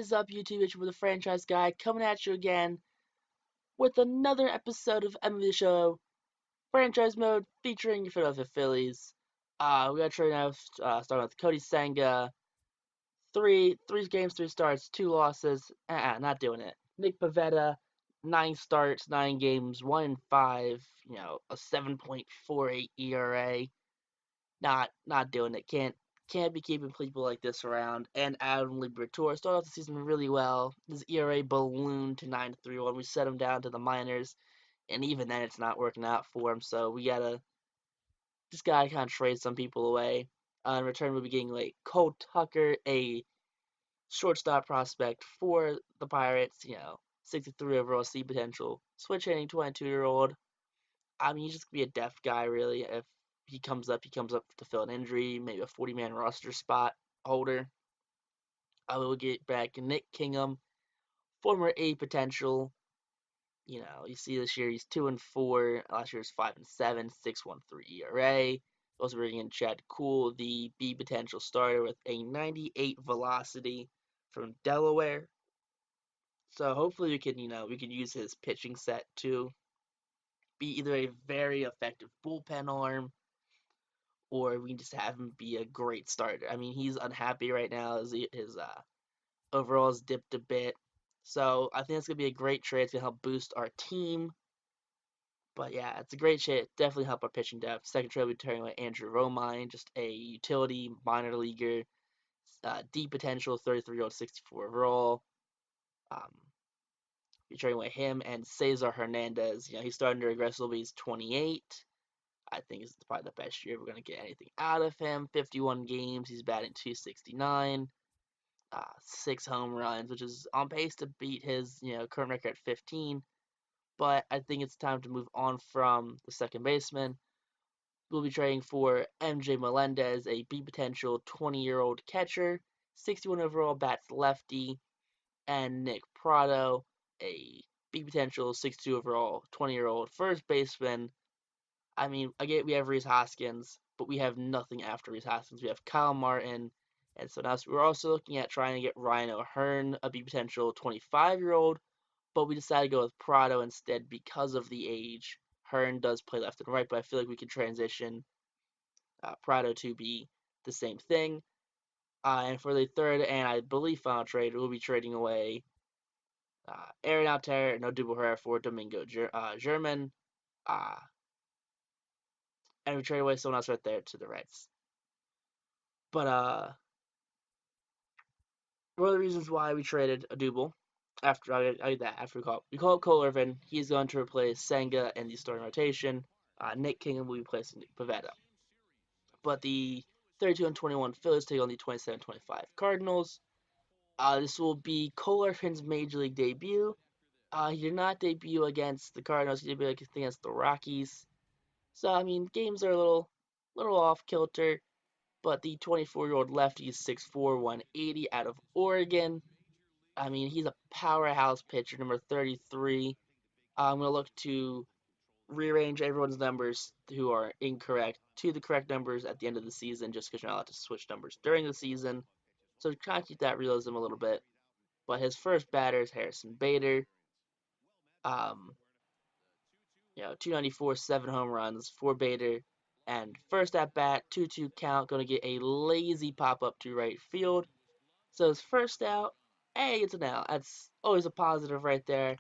is up, YouTube? It's with the franchise guy coming at you again with another episode of MLB The Show Franchise Mode featuring your Philadelphia Phillies. We got trade now, starting with Cody Senga. Three games, 3 starts, 2 losses. Not doing it. Nick Pivetta, 9 starts, 9 games, 1-5. A 7.48 ERA. Not doing it. Can't be keeping people like this around. And Adam Liberatore started off the season really well. His ERA ballooned to 9.3 when we set him down to the minors, and even then it's not working out for him. So we gotta just gotta kind of trade some people away. In return, we'll be getting like Cole Tucker, a shortstop prospect for the Pirates. 63 overall C potential, switch hitting, 22-year-old. I mean, he's just gonna be a depth guy, really. If he comes up to fill an injury, maybe a 40-man roster spot holder. I will get back Nick Kingham, former A potential. You see this year he's 2-4. Last year was 5-7, 6.13 ERA. Also bringing in Chad Kuhl, the B potential starter with a 98 velocity from Delaware. So hopefully we can use his pitching set to be either a very effective bullpen arm, or we can just have him be a great starter. I mean, he's unhappy right now. His overalls dipped a bit. So I think it's going to be a great trade. It's going to help boost our team. But yeah, it's a great trade. Definitely help our pitching depth. Second trade, we're turning away Andrew Romine, just a utility minor leaguer, deep potential, 33-year-old, 64 overall. Um, you're trading away him and Cesar Hernandez. He's starting to regress a little bit. He's 28. I think it's probably the best year we're going to get anything out of him. 51 games. He's batting 269. 6 home runs, which is on pace to beat his current record at 15. But I think it's time to move on from the second baseman. We'll be trading for MJ Melendez, a B potential 20-year-old catcher, 61 overall, bats lefty, and Nick Prado, a B potential 62 overall, 20-year-old first baseman. I mean, again, we have Rhys Hoskins, but we have nothing after Rhys Hoskins. We have Kyle Martin, and so now we're also looking at trying to get Ryan O'Hearn, a B potential 25-year-old, but we decided to go with Prado instead because of the age. Hearn does play left and right, but I feel like we can transition Prado to be the same thing. And for the third and I believe final trade, we'll be trading away Aaron Altair, no double Herrera for Domingo German. Uh, and we trade away someone else right there to the Reds. But one of the reasons why we traded a double after we call it Cole Irvin. He's going to replace Senga in the starting rotation. Nick Kingham will be replacing Nick Pivetta. But the 32-21 Phillies take on the 27-25 Cardinals. This will be Cole Irvin's major league debut. He did not debut against the Cardinals. He debuted against the Rockies. So I mean, games are a little off kilter. But the 24-year-old lefty is 6'4", 180 out of Oregon. I mean, he's a powerhouse pitcher, number 33. I'm going to look to rearrange everyone's numbers who are incorrect to the correct numbers at the end of the season, just because you're not allowed to switch numbers during the season. So try to keep that realism a little bit. But his first batter is Harrison Bader. Um, 294, 7 home runs for Bader. And first at bat, 2-2 count, going to get a lazy pop up to right field. So his first out, hey, it's an out. That's always a positive right there.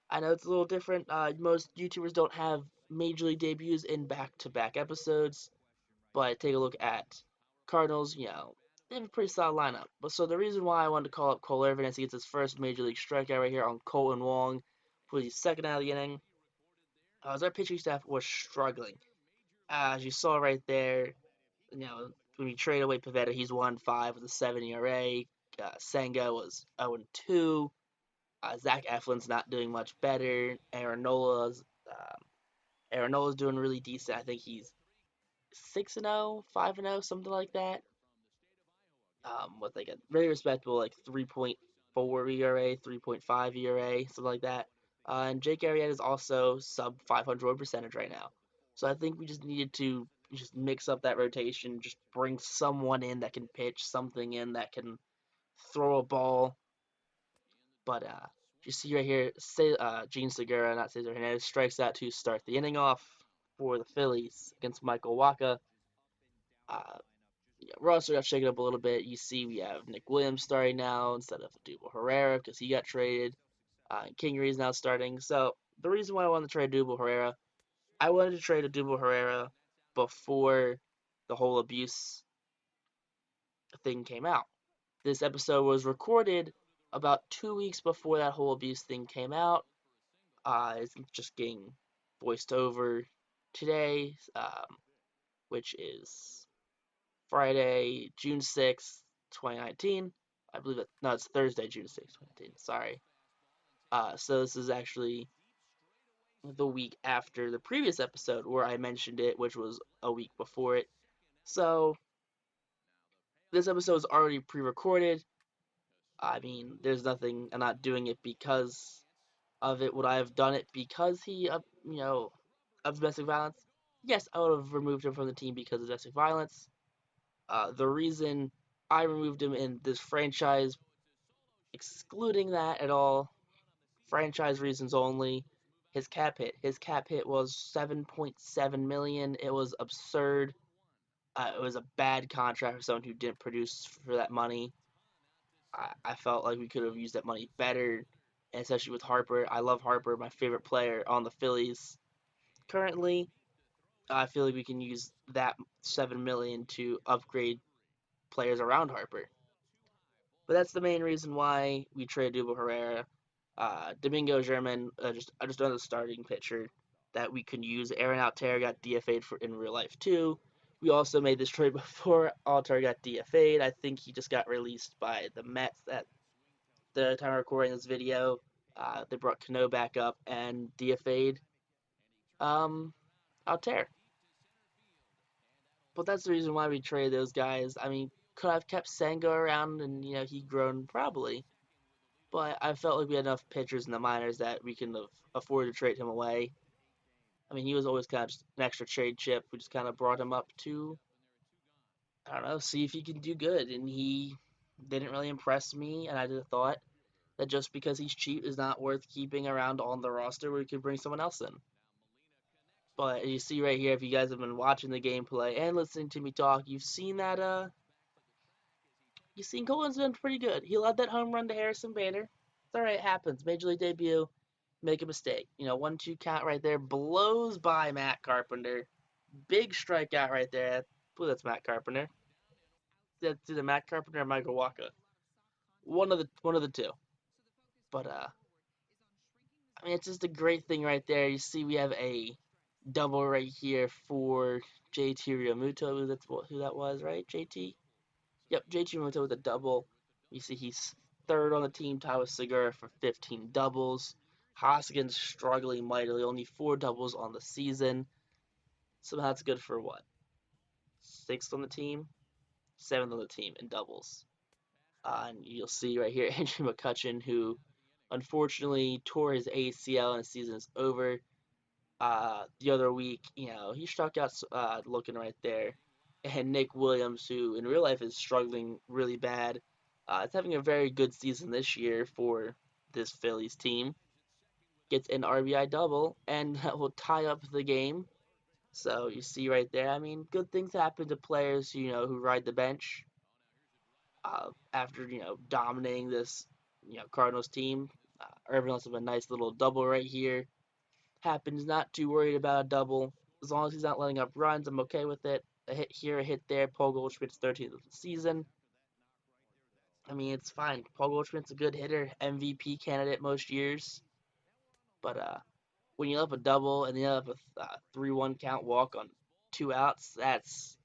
I know it's a little different. Most YouTubers don't have major league debuts in back-to-back episodes, but take a look at Cardinals. They have a pretty solid lineup. But so the reason why I wanted to call up Cole Irvin is he gets his first major league strikeout right here on Colton Wong for the second out of the inning. As our pitching staff was struggling, as you saw right there, when we trade away Pivetta, he's 1-5 with a 7 ERA. Senga was 0-2. Zach Eflin's not doing much better. Aaron Nola's doing really decent. I think he's 6-0, 5-0, something like that. With like a very respectable 3.4 ERA, 3.5 ERA, something like that. And Jake Arrieta is also sub 500 percentage right now. So I think we just needed to just mix up that rotation, just bring someone in that can pitch, something in that can throw a ball. But you see right here, Gene Segura, not Cesar Hernandez, strikes out to start the inning off for the Phillies against Michael Wacha. Uh, yeah, roster got shaken up a little bit. You see, we have Nick Williams starting now instead of Dubo Herrera because he got traded. And Kingery is now starting. So the reason why I wanted to trade Dubo Herrera, I wanted to trade a Dubo Herrera before the whole abuse thing came out. This episode was recorded about 2 weeks before that whole abuse thing came out. It's just getting voiced over today, which is Friday, June 6th, 2019. I believe it. No, it's Thursday, June 6th, 2019. Sorry. So this is actually the week after the previous episode where I mentioned it, which was a week before it. So this episode is already pre-recorded. I mean, there's nothing. I'm not doing it because of it. Would I have done it because of domestic violence? Yes, I would have removed him from the team because of domestic violence. The reason I removed him in this franchise, excluding that at all, franchise reasons only, his cap hit. His cap hit was 7.7 million. It was absurd. It was a bad contract for someone who didn't produce for that money. I felt like we could have used that money better, and especially with Harper. I love Harper, my favorite player on the Phillies currently. I feel like we can use that 7 million to upgrade players around Harper. But that's the main reason why we traded Dubo Herrera. Domingo German, just another starting pitcher that we can use. Aaron Altherr got DFA'd for in real life too. We also made this trade before Altherr got DFA'd. I think he just got released by the Mets at the time of recording this video. They brought Cano back up and DFA'd um, Altherr. But that's the reason why we traded those guys. I mean, could I've kept Senga around and he'd grown? Probably. But I felt like we had enough pitchers in the minors that we can afford to trade him away. I mean, he was always kind of just an extra trade chip. We just kind of brought him up to, I don't know, see if he can do good. And he didn't really impress me. And I just thought that just because he's cheap is not worth keeping around on the roster where we could bring someone else in. But you see right here, if you guys have been watching the gameplay and listening to me talk, you've seen that you've seen Colin's been pretty good. He led that home run to Harrison Bader. It's alright, it happens. Major League debut, make a mistake. 1-2 count right there, blows by Matt Carpenter. Big strikeout right there. I believe that's Matt Carpenter. That's either Matt Carpenter or Michael Wacha. One of the two. But I mean, it's just a great thing right there. You see, we have a double right here for JT Realmuto. That's who that was, right? JT. Yep, JT Realmuto with a double. You see, he's third on the team, tied with Segura for 15 doubles. Hoskins struggling mightily, only 4 doubles on the season. Somehow that's good for what? Sixth on the team, seventh on the team in doubles. And you'll see right here Andrew McCutchen, who unfortunately tore his ACL and his season is over. The other week, he struck out looking right there. And Nick Williams, who in real life is struggling really bad, is having a very good season this year for this Phillies team. Gets an RBI double, and that will tie up the game. So you see right there, I mean, good things happen to players, who ride the bench. After dominating this Cardinals team, Irvin also have a nice little double right here. Happens, not too worried about a double as long as he's not letting up runs. I'm okay with it. A hit here, a hit there. Paul Goldschmidt's 13th of the season. I mean, it's fine. Paul Goldschmidt's a good hitter, MVP candidate most years. But when you let up a double and then you let up a 3-1 count walk on 2 outs, that's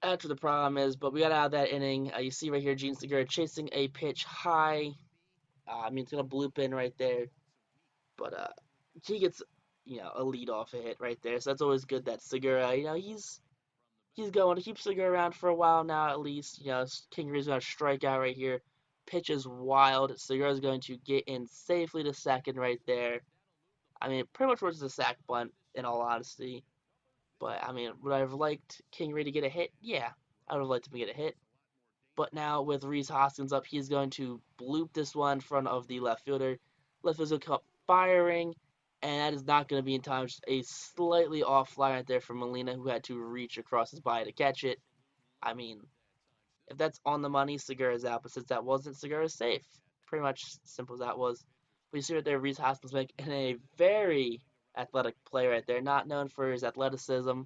what the problem is. But we got out of that inning. You see right here, Gene Segura chasing a pitch high. I mean, it's going to bloop in right there. But he gets, a lead off a hit right there. So that's always good that Segura, he's going to keep Segura around for a while now at least. Kingery's going to strike out right here. Pitch is wild. Segura's going to get in safely to second right there. I mean, pretty much was a sack bunt in all honesty. But I mean, would I have liked Kingery to get a hit? Yeah, I would have liked him to get a hit. But now with Rhys Hoskins up, he's going to bloop this one in front of the left fielder. Left fielder's going to come up firing, and that is not going to be in time. Just a slightly off fly right there from Molina, who had to reach across his body to catch it. I mean, if that's on the money, Segura's out. But since that wasn't, Segura's safe. Pretty much simple as that was. We see right there Rhys Hoskins make a very athletic play right there. Not known for his athleticism,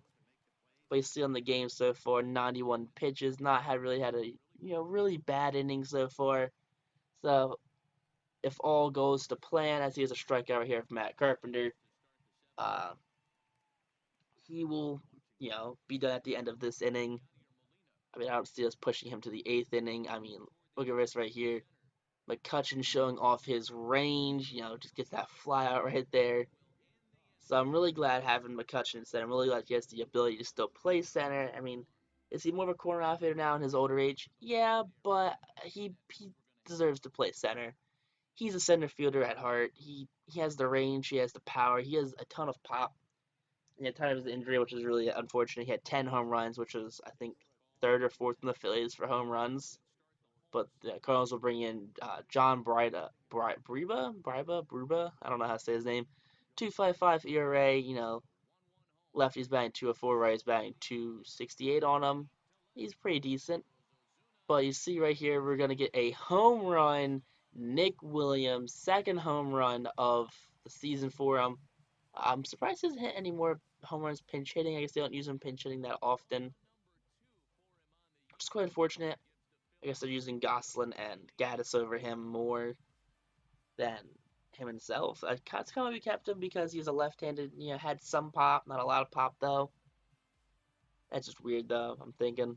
but you see on the game so far, 91 pitches. Not had really had a really bad inning so far. So if all goes to plan, as he has a strikeout right here from Matt Carpenter, uh, he will be done at the end of this inning. I mean, I don't see us pushing him to the eighth inning. I mean, look at this right here. McCutcheon showing off his range, just gets that fly out right there. So I'm really glad having McCutcheon instead. I'm really glad he has the ability to still play center. I mean, is he more of a corner outfielder now in his older age? Yeah, but he deserves to play center. He's a center fielder at heart. He has the range, he has the power, he has a ton of pop. And at the time of his injury, which is really unfortunate, he had 10 home runs, which was I think third or fourth in the Phillies for home runs. But the Cardinals will bring in John Briba. I don't know how to say his name. 2.55 ERA. Lefty's batting 204, righty's batting 268 on him. He's pretty decent. But you see right here, we're gonna get a home run. Nick Williams, second home run of the season for him. I'm surprised he hasn't hit any more home runs pinch hitting. I guess they don't use him pinch hitting that often, which is quite unfortunate. I guess they're using Goslin and Gaddis over him more than him himself. I kind of kept him because he's a left-handed, had some pop, not a lot of pop though. That's just weird though, I'm thinking.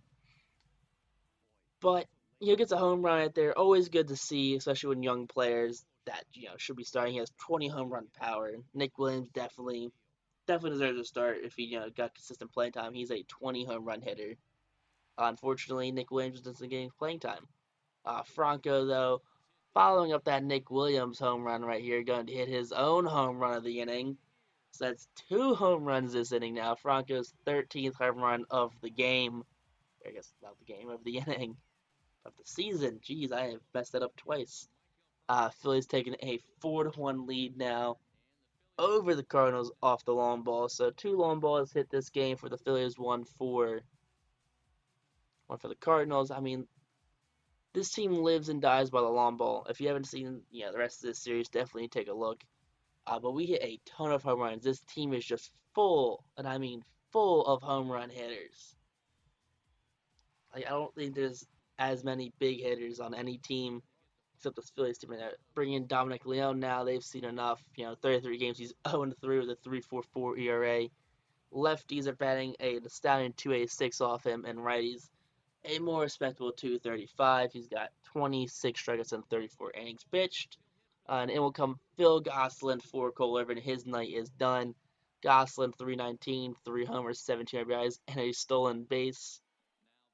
But he gets a home run right there. Always good to see, especially when young players that should be starting. He has 20 home run power. Nick Williams definitely deserves a start if he got consistent playing time. He's a 20 home run hitter. Unfortunately, Nick Williams doesn't get playing time. Franco, though, following up that Nick Williams home run right here, going to hit his own home run of the inning. So that's two home runs this inning now. Franco's 13th home run of the game. I guess not the game, of the inning. Of the season. Jeez, I have messed that up twice. Phillies taking a 4-1 lead now over the Cardinals off the long ball. So two long balls hit this game for the Phillies, one for the Cardinals. I mean, this team lives and dies by the long ball. If you haven't seen the rest of this series, definitely take a look. But we hit a ton of home runs. This team is just full, and I mean full of home run hitters. Like I don't think there's as many big hitters on any team except the Phillies team. Bring in Dominic Leone now. They've seen enough. 33 games. He's 0-3 with a 3.44 ERA. Lefties are batting an astounding 2.86 off him, and righties a more respectable 235. He's got 26 strikeouts and 34 innings pitched. And it will come Phil Gosselin for Cole Irvin. His night is done. Gosselin 319, 3 homers, 17 RBIs, and a stolen base.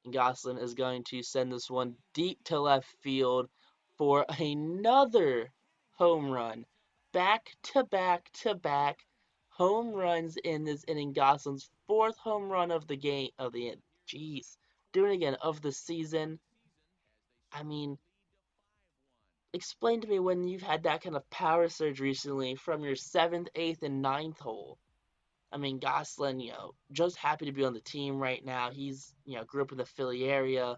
And Gosselin is going to send this one deep to left field for another home run. Back to back to back home runs in this inning. Gosselin's fourth home run of the game of the end. Jeez, doing it again of the season. I mean, explain to me when you've had that kind of power surge recently from your seventh, eighth, and ninth hole. I mean, Gosselin, just happy to be on the team right now. He's, grew up in the Philly area,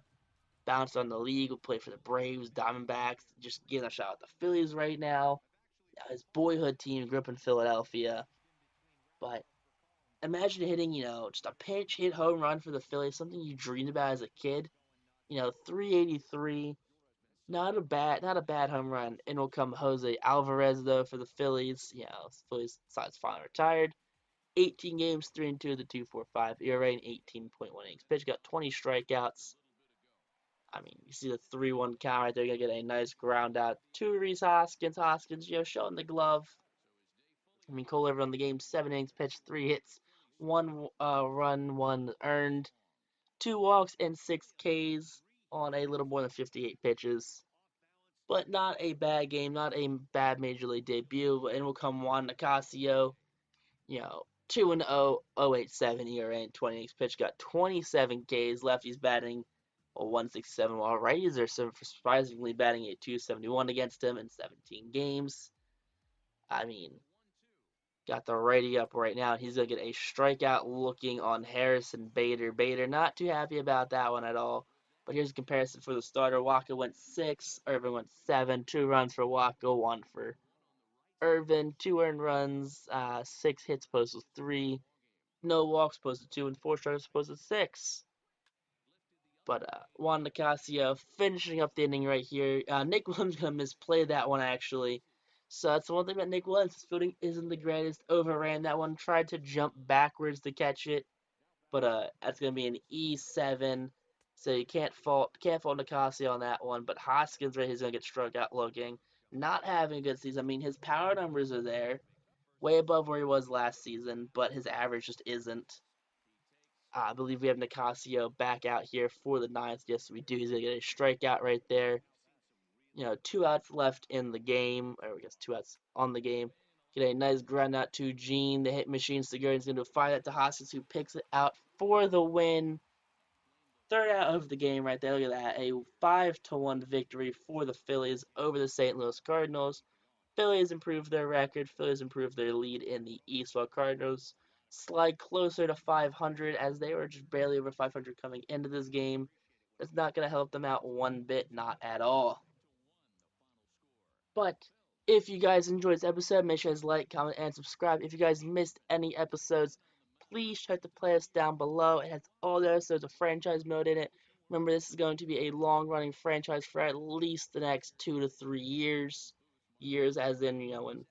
bounced on the league, will play for the Braves, Diamondbacks, just getting a shot at the Phillies right now. His boyhood team grew up in Philadelphia. But imagine hitting, just a pinch hit home run for the Phillies, something you dreamed about as a kid. 383. Not a bad home run. And will come Jose Alvarez though for the Phillies. Phillies side's finally retired. 18 games, 3-2 the 2.45 ERA and 18.1 innings pitched. Got 20 strikeouts. I mean, you see the 3-1 count right there. You're gonna get a nice ground out to Rhys Hoskins. Hoskins, showing the glove. I mean, Cole Irvin on the game, 7 innings pitched, 3 hits, 1 run, 1 earned, 2 walks, and 6 Ks on a little more than 58 pitches. But not a bad game, not a bad major league debut. And will come Juan Nicasio, 2-0, 0.87 ERA and 20 innings pitched. Got 27 Ks. Lefties batting a 167, while righties are surprisingly batting a 271 against him in 17 games. I mean, got the righty up right now. He's going to get a strikeout looking on Harrison Bader. Bader not too happy about that one at all. But here's a comparison for the starter. Waka went 6, Irvin went 7, 2 runs for Waka, 1 for Irvin, 2 earned runs, 6 hits posted 3, no walks posted 2, and 4 strikeouts posted 6. But Juan Nicasio finishing up the inning right here. Nick Williams going to misplay that one, actually. So that's the one thing about Nick Williams. His fielding isn't the greatest. Overran that one. Tried to jump backwards to catch it. But that's going to be an E7. So you can't fault Nicasio on that one. But Hoskins right here is going to get struck out looking. Not having a good season. I mean, his power numbers are there. Way above where he was last season. But his average just isn't. I believe we have Nicasio back out here for the ninth. Yes, we do. He's going to get a strikeout right there. 2 outs left in the game, or I guess 2 outs on the game. Get a nice ground out to Gene. The hit machine Segura is going to fire that to Hoskins, who picks it out for the win. Third out of the game right there. Look at that. A 5-1 victory for the Phillies over the St. Louis Cardinals. Phillies improved their record. Phillies improved their lead in the East, while Cardinals slide closer to 500 as they were just barely over 500 coming into this game. That's not going to help them out one bit, not at all. But if you guys enjoyed this episode, make sure to like, comment, and subscribe. If you guys missed any episodes, please check the playlist down below. It has all the episodes of franchise mode in it. Remember, this is going to be a long-running franchise for at least the next 2 to 3 years. Years as in, when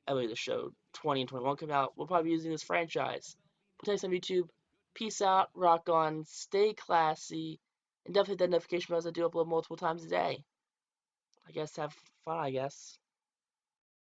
MLB The Show 20 and 21 come out, we'll probably be using this franchise. But thanks on YouTube. Peace out, rock on, stay classy, and definitely hit that notification bell as I do upload multiple times a day. I guess have fun, I guess.